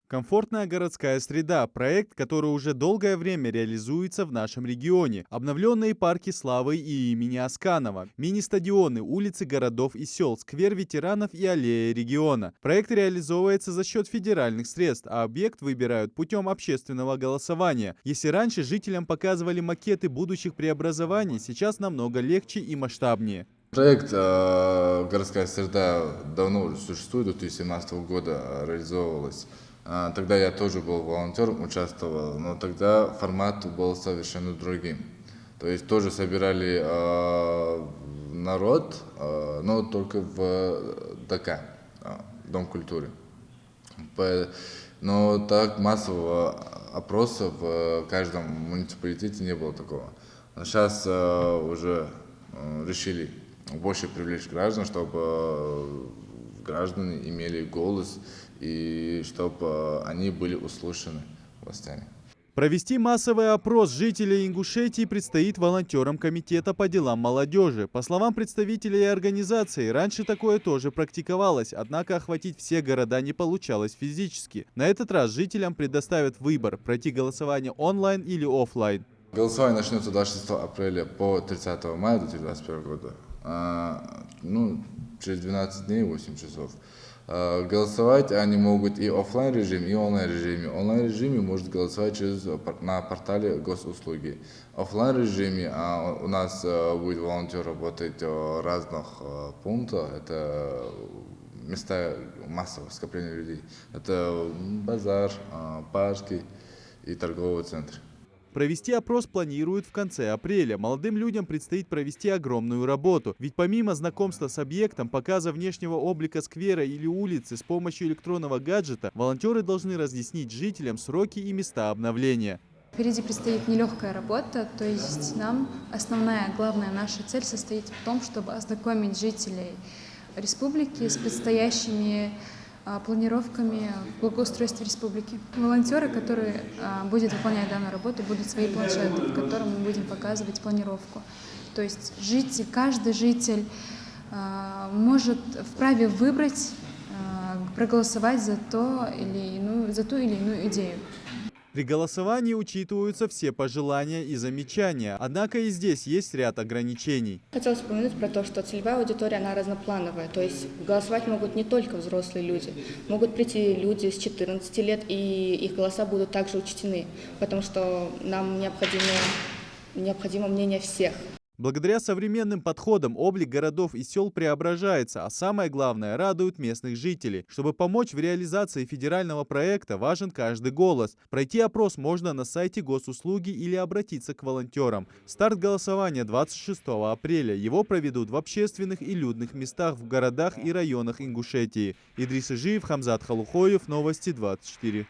Комфортная городская среда – проект, который уже долгое время реализуется в нашем регионе. Обновленные парки славы и имени Асканова, мини-стадионы, улицы городов и сел, сквер ветеранов и аллея региона. Проект реализовывается за счет федеральных средств, а объект выбирают путем общественного голосования. Если раньше жителям показывали макеты будущих преобразований, сейчас намного легче и масштабнее. Проект «Городская среда» давно уже существует, 2017 года реализовывалась. Тогда я тоже был волонтером, участвовал, но тогда формат был совершенно другим. То есть тоже собирали народ, но только в ДК, Дом культуры. Но так массового опроса в каждом муниципалитете не было такого. Сейчас уже решили больше привлечь граждан, чтобы граждане имели голос и чтобы они были услышаны властями. Провести массовый опрос жителей Ингушетии предстоит волонтерам Комитета по делам молодежи. По словам представителей организации, раньше такое тоже практиковалось, однако охватить все города не получалось физически. На этот раз жителям предоставят выбор – пройти голосование онлайн или офлайн. Голосование начнется 26 апреля по 30 мая 2021 года. Через 12 дней, 8 часов. Голосовать они могут и в офлайн режиме, и в онлайн режиме. В онлайн режиме может голосовать на портале госуслуги. В офлайн режиме у нас будет волонтер работать в разных пунктах. Это места массового скопления людей. Это базар, парки и торговые центры. Провести опрос планируют в конце апреля. Молодым людям предстоит провести огромную работу. Ведь помимо знакомства с объектом, показа внешнего облика сквера или улицы с помощью электронного гаджета, волонтеры должны разъяснить жителям сроки и места обновления. Впереди предстоит нелегкая работа, то есть нам главная наша цель состоит в том, чтобы ознакомить жителей республики с предстоящими планировками в благоустройстве республики. Волонтеры, которые будут выполнять данную работу, будут свои планшеты, в котором мы будем показывать планировку. То есть каждый житель может вправе выбрать, проголосовать за ту или иную идею. При голосовании учитываются все пожелания и замечания, однако и здесь есть ряд ограничений. Хотелось упомянуть про то, что целевая аудитория, она разноплановая, то есть голосовать могут не только взрослые люди, могут прийти люди с 14 лет, и их голоса будут также учтены, потому что нам необходимо мнение всех. Благодаря современным подходам облик городов и сел преображается, а самое главное – радует местных жителей. Чтобы помочь в реализации федерального проекта, важен каждый голос. Пройти опрос можно на сайте госуслуги или обратиться к волонтерам. Старт голосования 26 апреля. Его проведут в общественных и людных местах в городах и районах Ингушетии. Идрис Ижиев, Хамзат Халухоев, Новости 24.